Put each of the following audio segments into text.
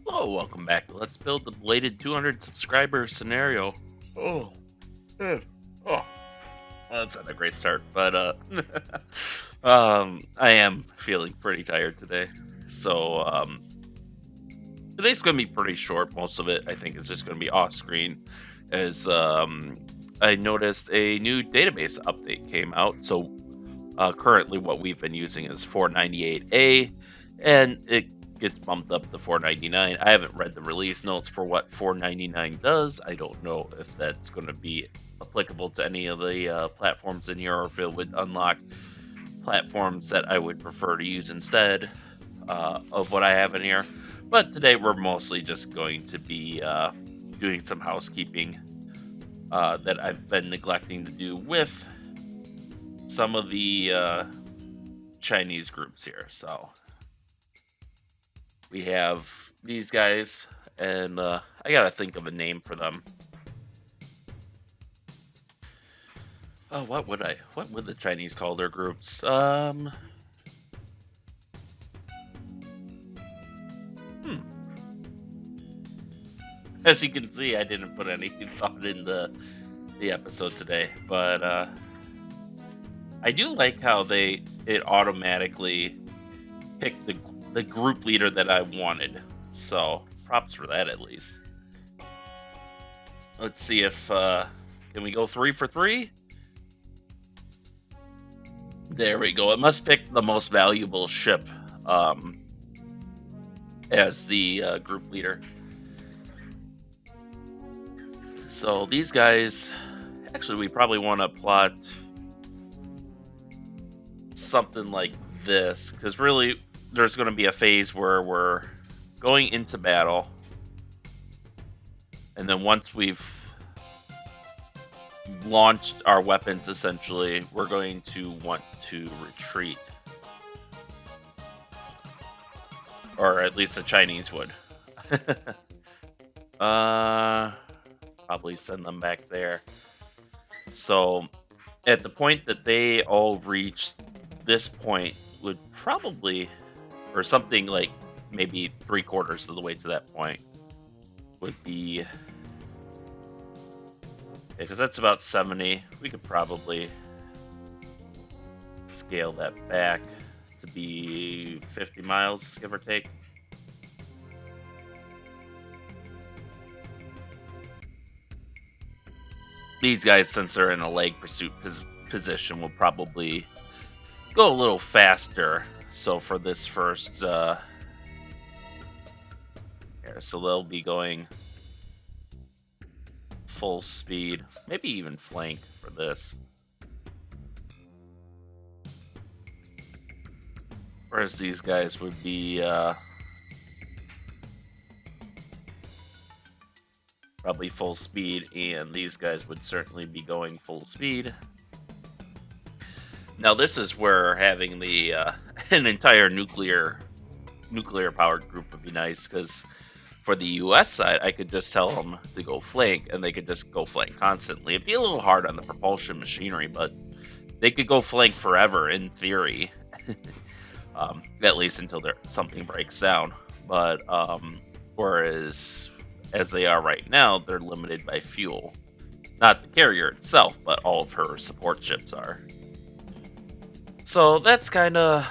Hello, welcome back. Let's build the Belated 200 subscriber scenario. Oh, eh, oh, that's not a great start, but I am feeling pretty tired today. So today's going to be pretty short. Most of it, I think, is just going to be off screen, as I noticed a new database update came out. So currently, what we've been using is 498A, and it gets bumped up to 499. I haven't read the release notes for what 499 does. I don't know if that's going to be applicable to any of the platforms in here, or if it would unlock platforms that I would prefer to use instead of what I have in here. But today we're mostly just going to be doing some housekeeping that I've been neglecting to do with some of the Chinese groups here. So we have these guys, and I gotta think of a name for them. Oh, what would the Chinese call their groups? As you can see, I didn't put any thought in the episode today, but I do like how it automatically picked the group leader that I wanted. So props for that, at least. Let's see if can we go 3 for 3? There we go. It must pick the most valuable ship as the group leader. So these guys, actually, we probably want to plot something like this, because really there's going to be a phase where we're going into battle, and then once we've launched our weapons, essentially, we're going to want to retreat. Or at least the Chinese would. Probably send them back there. So at the point that they all reach this point would probably, or something like maybe 3/4 of the way to that point, would be, because that's about 70. We could probably scale that back to be 50 miles, give or take. These guys, since they're in a leg pursuit position, will probably go a little faster. So for this first here, so they'll be going full speed, maybe even flank for this. Whereas these guys would be probably full speed, and these guys would certainly be going full speed. Now this is where having the an entire nuclear powered group would be nice, because for the US side, I could just tell them to go flank, and they could just go flank constantly. It'd be a little hard on the propulsion machinery, but they could go flank forever in theory. At least until something breaks down. But whereas as they are right now, they're limited by fuel. Not the carrier itself, but all of her support ships are. So that's kind of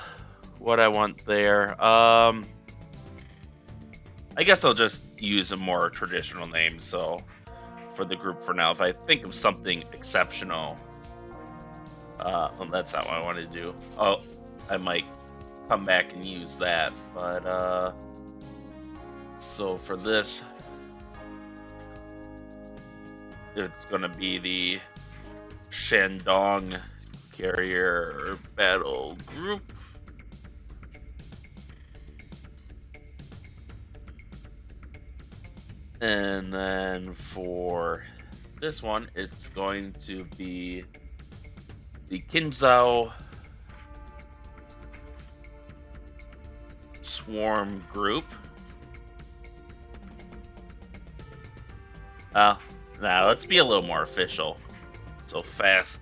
what I want there. I guess I'll just use a more traditional name, so for the group for now. If I think of something exceptional, well, that's not what I want to do. Oh, I might come back and use that, but so for this, it's gonna be the Shandong Carrier Battle Group. And then for this one, it's going to be the Kinzhao Swarm Group. Now let's be a little more official. So Fast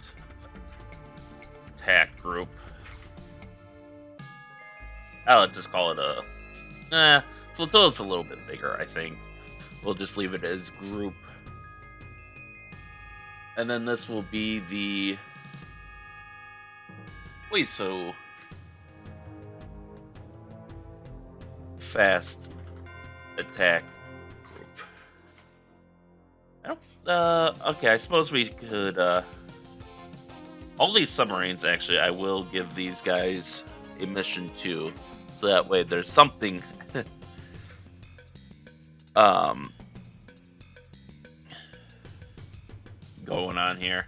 Attack Group. Let's just call it a Flotilla's a little bit bigger, I think. We'll just leave it as group. And then this will be the... Wait, so... Fast attack group. I don't... okay, I suppose we could, all these submarines, actually, I will give these guys a mission too. So that way there's something... going on here.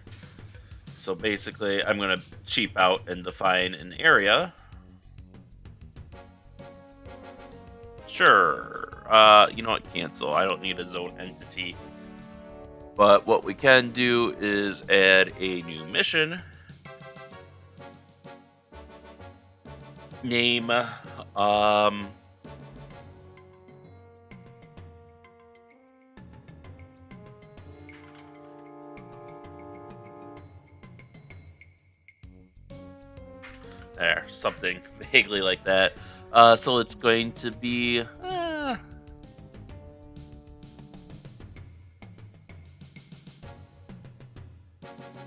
So basically, I'm going to cheap out and define an area. Sure. You know what? Cancel. I don't need a zone entity. But what we can do is add a new mission. Name. There, something vaguely like that. So it's going to be...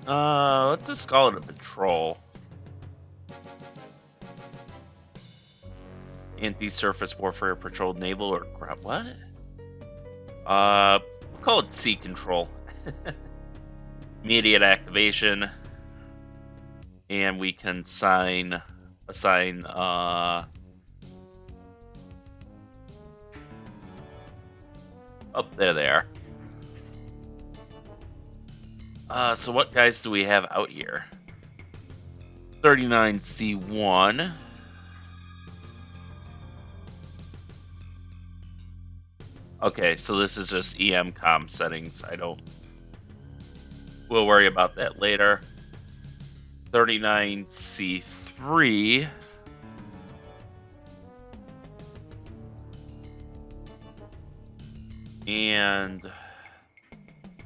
let's just call it a patrol. Anti-surface warfare patrol naval or crap. What? We'll call it sea control. Immediate activation. And we can assign oh, there they are. So what guys do we have out here? 39C1. Okay, so this is just EM comm settings. We'll worry about that later. 39C3. And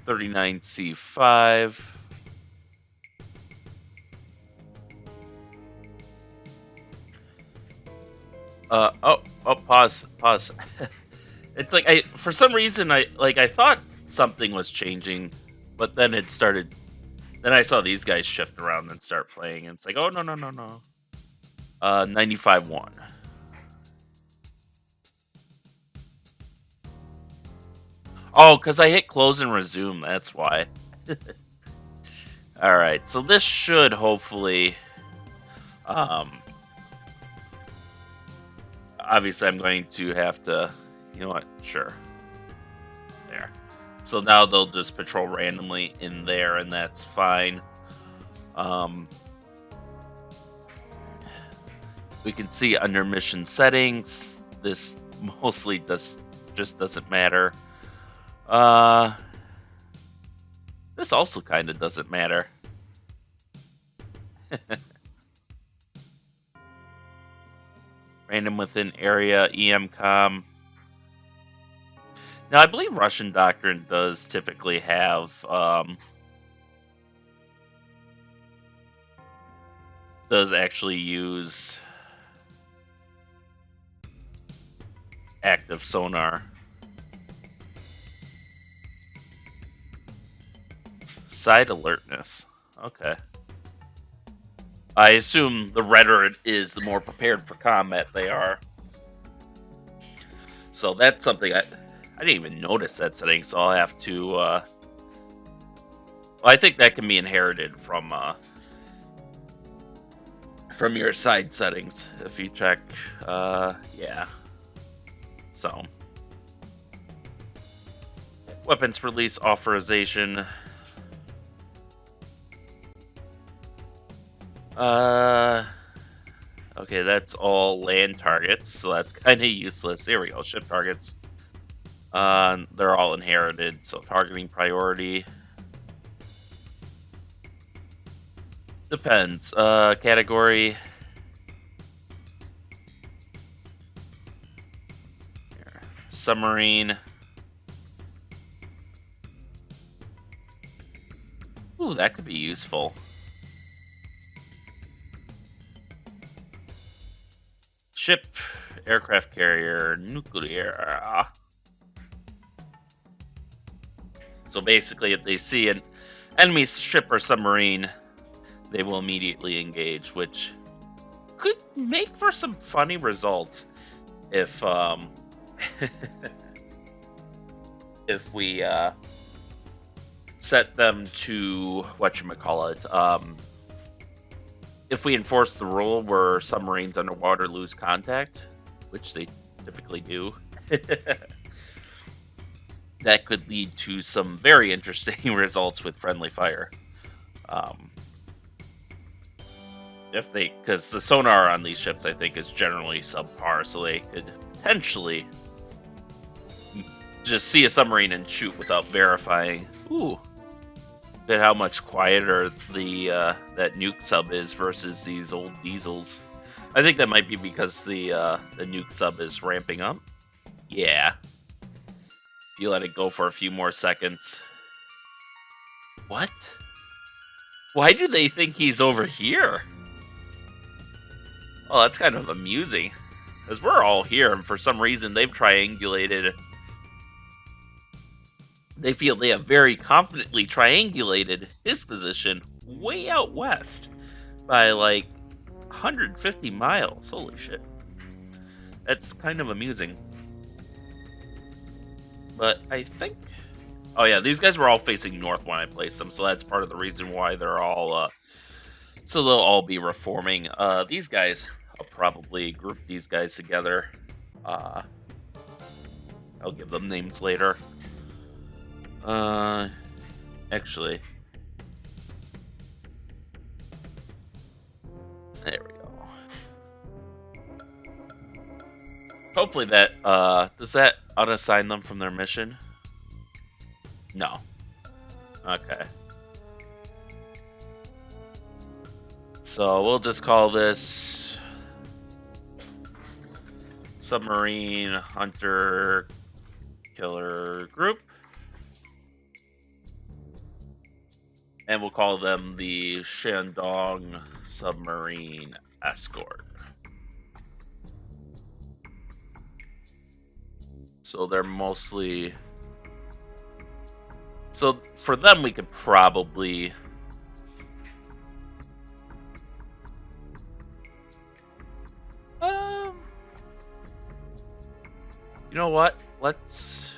39C5. Pause. It's like for some reason I thought something was changing, but then it started. Then I saw these guys shift around and start playing, and it's like, oh no. 95-1. Oh, because I hit close and resume. That's why. All right, so this should hopefully. Obviously, I'm going to have to. You know what? Sure. There. So now they'll just patrol randomly in there, and that's fine. We can see under mission settings. This mostly just doesn't matter. This also kind of doesn't matter. Random within area, EMCOM. Now, I believe Russian Doctrine does typically have, does actually use active sonar. Side alertness. Okay. I assume the redder it is, the more prepared for combat they are. So that's something I didn't even notice that setting, so I'll have to, well, I think that can be inherited from your side settings, if you check, yeah. So. Weapons release authorization. Okay, that's all land targets, so that's kind of useless. There we go, ship targets. They're all inherited, so targeting priority. Depends. Category. Here. Submarine. Ooh, that could be useful. Ship aircraft carrier, nuclear. So basically, if they see an enemy ship or submarine, they will immediately engage, which could make for some funny results if if we set them to whatchamacallit, if we enforce the rule where submarines underwater lose contact, which they typically do. That could lead to some very interesting results with friendly fire. Because the sonar on these ships, I think, is generally subpar, so they could potentially just see a submarine and shoot without verifying. Ooh, at how much quieter the that nuke sub is versus these old diesels. I think that might be because the nuke sub is ramping up. Yeah. You let it go for a few more seconds. What? Why do they think he's over here? Oh, that's kind of amusing. Because we're all here, and for some reason they've triangulated. They feel they have very confidently triangulated his position way out west by like 150 miles. Holy shit. That's kind of amusing. But I think... Oh yeah, these guys were all facing north when I placed them, so that's part of the reason why they're all... So they'll all be reforming. These guys, I'll probably group these guys together. I'll give them names later. Actually... There we go. Hopefully that, does that unassign them from their mission? No. Okay. So we'll just call this Submarine Hunter Killer Group. And we'll call them the Shandong Submarine Escort. So they're mostly... So for them, we could probably... You know what? Let's...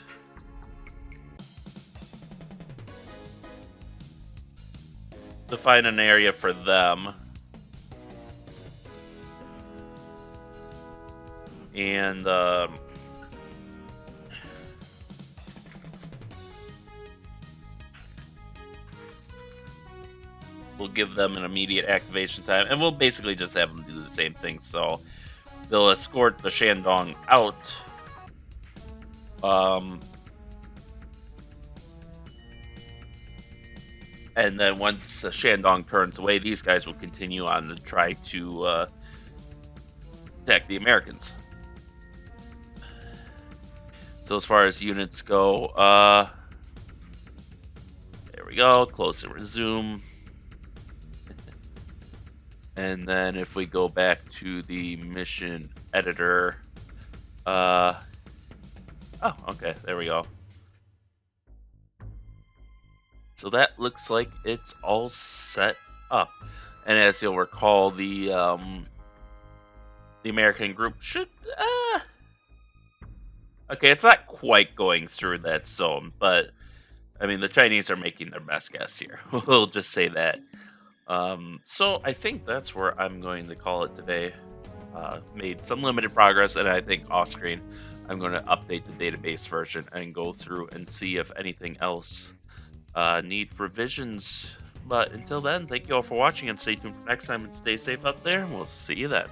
define an area for them. And, we'll give them an immediate activation time, and we'll basically just have them do the same thing. So they'll escort the Shandong out. And then once the Shandong turns away, these guys will continue on to try to attack the Americans. So as far as units go, there we go, close and resume. And then if we go back to the mission editor, oh, okay, there we go. So that looks like it's all set up. And as you'll recall, the American group should, okay, it's not quite going through that zone, but I mean, the Chinese are making their best guess here. We'll just say that. So I think that's where I'm going to call it today. Made some limited progress, and I think off screen I'm going to update the database version and go through and see if anything else need revisions. But until then, thank you all for watching, and stay tuned for next time, and stay safe out there, and we'll see you then.